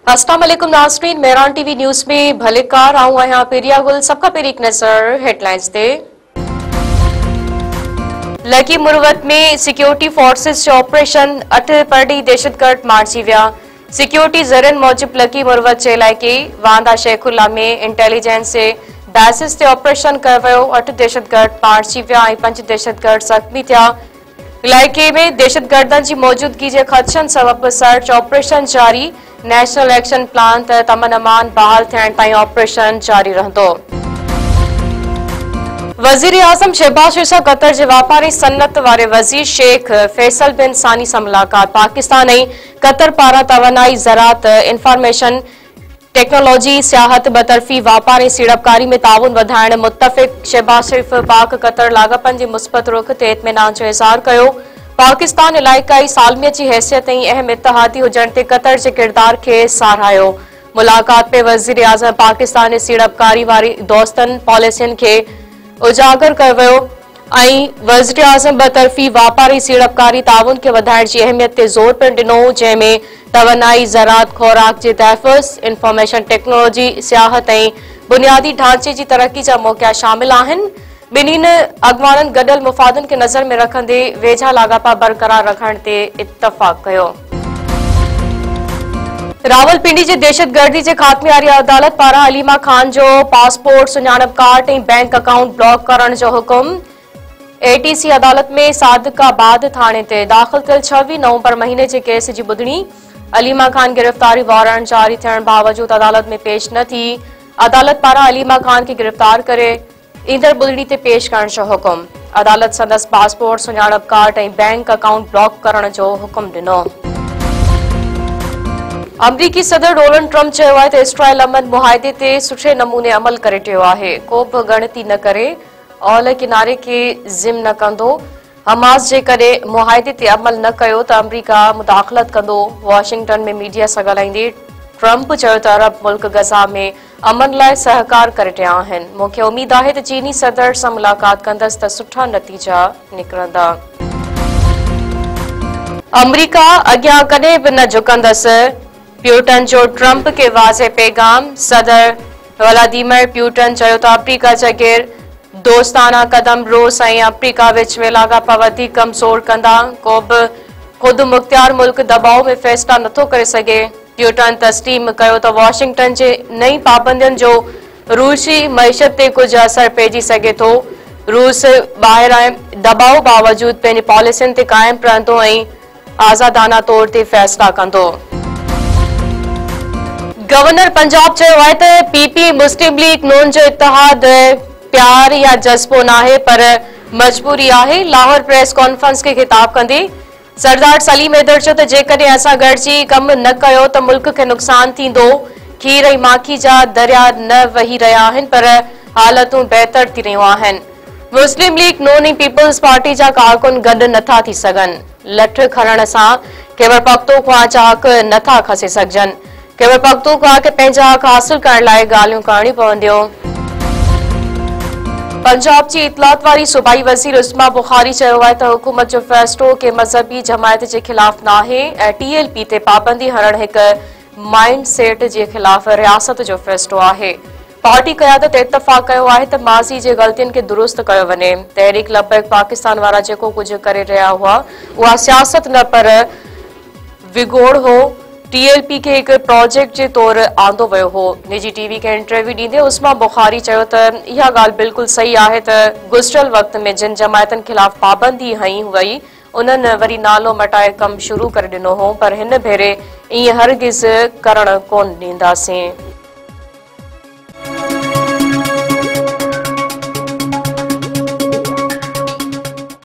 अस्सलाम वालेकुम नाज़रीन, मेहरान टीवी न्यूज़ में भलेकार आऊं आहियां पेरिया गुल। सबका पेरी एक नज़र हेडलाइंस ते। लकी मुरवत में सिक्योरिटी फोर्सेस जो ऑपरेशन 8 परडी दहशतगर्द मारिजी विया। सिक्योरिटी ज़रन मूजिब लकी मुरवत जे इलाइक़े वांदा शेखुल्ला में इंटेलिजेंस जे बेसिस ते ऑपरेशन कयो वियो। 8 दहशतगर्द मारिजी विया ऐं 5 दहशतगर्द ज़ख्मी थिया। इलाइक़े में दहशतगर्दनि जी मौजूदगी जे ख़दशनि सबब सर्च ऑपरेशन जारी। नेशनल एक्शन प्लान तहत अमन अमान बहाल थियण ताईं ऑपरेशन जारी रहंदो। वज़ीर आज़म शहबाज शरीफ सां क़तर जे वापारी सनत वारे वज़ीर शेख फैसल बिन सानी सां मुलाक़ात। पाकिस्तान ऐं क़तर पारां तवानाई ज़राअत इंफॉर्मेशन टेक्नोलॉजी सियाहत बतरफ़ी वापार ऐं सीड़पकारी में ताउन वधाइण मुतफ़िक़। शहबाज शरीफ पाक क़तर लाॻापनि जे मुस्बत रुख ते इत्मीनान जो इज़हार कयो। पाकिस्तान इलाइक़ाई सालमियत जी हैसियत ऐं अहम इत्तेहादी हुजण ते क़तर जे किरदार खे साराहियो। मुलाक़ात में वज़ीर आज़म पाकिस्तान जे सीड़पकारी वारी दोस्तनि पॉलिसियुनि खे उजागर कयो वियो ऐं वज़ीर आज़म बतरफ़ी वापारी सीड़पकारी ताउन खे वधाइण जी अहमियत ते ज़ोर पिणु ॾिनो, जंहिंमें तवानाई ज़राअत ख़ुराक जे तहफ़्फ़ुज़ इंफॉर्मेशन टेक्नोलॉजी सियाहत ऐं बुनियादी ढांचे जी तरक्की जा मौक़िया शामिल आहिनि। ॿिन्हिनि अॻवाननि गॾियल मुफ़ादनि खे नज़र में रखंदे वेझा लाॻापा बरक़रार रखण ते इत्तफ़ाक़ कयो। रावलपिंडी जे दहशतगर्दी जे ख़ात्मे वारी अदालत पारां अलीमा खान जो पासपोर्ट सुञाणप कार्ड ऐं बैंक अकाउंट ब्लॉक करण जो हुकुम। एटीसी अदालत में सादिकाबाद थाणे ते दाख़िल थियल 26 नवंबर महीने जे केस जी ॿुधणी। अलीमा खान गिरफ़्तारी वारंट जारी थियण बावजूद अदालत में पेश न थी। अदालत पारां अलीमा खान खे गिरफ़्तार करे ईंदड़ ॿुधणी ते पेश करण जो हुकुम। अदालत संदसि पासपोर्ट सुञाणप कार्ड ऐं बैंक अकाउंट ब्लॉक करण जो हुकुम ॾिनो। अमरीकी सदर डोनाल्ड ट्रंप चयो आहे त इस्राईल अमन मुआहिदे ते सुठे नमूने अमल करे रहियो आहे। को बि गणती न करे ओलह किनारे खे ज़िम न कंदो। हमास जेकॾहिं मुआहिदे ते अमल न कयो त अमरीका मुदाख़लत कंदो। वॉशिंगटन में मीडिया सां ॻाल्हाईंदे ट्रंप चयो त अरब मुल्क गज़ा में अमन लाइ सहकार करे रहिया आहिनि। मूंखे उमीद आहे त चीनी सदर सां मुलाक़ात कंदसि त सुठा नतीजा निकिरंदा। अमरीका अॻियां कॾहिं बि न झुकंदसि, प्यूटन जो ट्रंप खे वाज़े पैगाम। सदर व्लादिमीर प्यूटन चयो त अफ्रीका जगैर दोस्ताना कदम रूस ऐं अफ्रीका विच में लाॻापा वधीक कमज़ोर कंदा। को बि ख़ुदि मुख़्तियार मुल्क दबाव में फ़ैसिला नथो करे सघे। प्यूटन तस्लीम कयो त वॉशिंगटन जे नई पाबंदियुनि जो रूसी मईशत ते कुझु असर पइजी सघे थो। रूस ॿाहिरां दबाव बावजूद पंहिंजी पॉलिसियुनि ते क़ाइम रहंदो ऐं आज़ादाना तौर ते फ़ैसिला कंदो। गवर्नर पंजाब चयो आहे त पीपी मुस्लिम लीग नून जो इत्तेहाद प्यार या जज़्बो नाहे पर मजबूरी आहे। लाहौर प्रेस कॉन्फ्रेंस खे ख़िताब कंदे सरदार सलीम हैदर चयो त जेकॾहिं असां गॾिजी कम न कयो त मुल्क खे नुक़सान थींदो। खीर ऐं माखी जा दरिया न वही रहिया आहिनि पर हालतूं बहितर थी रहियूं आहिनि। मुस्लिम लीग नून ऐं पीपल्स पार्टी जा कारकुन गॾु नथा थी सघनि। लठ खणण सां खैबर पख्तूनख्वा जा हक़ नथा खसे सघजनि। खैबर पख्तूनख्वा खे पंहिंजा हक़ हासिल करण लाइ ॻाल्हियूं करणियूं पवंदियूं। पंजाब जी इतलात वारी सूबाई वज़ीर उस्मा बुखारी चयो आहे त हुकूमत जो फ़ैसिलो के मज़हबी जमायत जे ख़िलाफ़ नाहे ऐं टीएलपी ते पाबंदी हणण हिकु माइंड सेट जे ख़िलाफ़ रियासत जो फ़ैसिलो आहे। पार्टी क़यादत इत्तफ़ाक़ कयो आहे त माज़ी जे ग़लतियुनि खे दुरुस्त कयो वञे। तहरीक लबैक पाकिस्तान वारा जेको कुझु करे रहिया हुआ उहा सियासत न पर विगोड़ हो। टीएलपी खे हिकु प्रोजेक्ट जे तौरु आंदो वियो हो। निजी टीवी खे इंटरव्यू ॾींदे उस्मा बुखारी चयो त इहा ॻाल्हि बिल्कुलु सही आहे त गुज़िरियल वक़्त में जिन जमायतनि ख़िलाफ़ पाबंदी हई वई उन्हनि वरी नालो मटाए कमु शुरू करे ॾिनो हो, पर हिन भेरे ईअं हरगिज़ करणु कोन ॾींदासीं।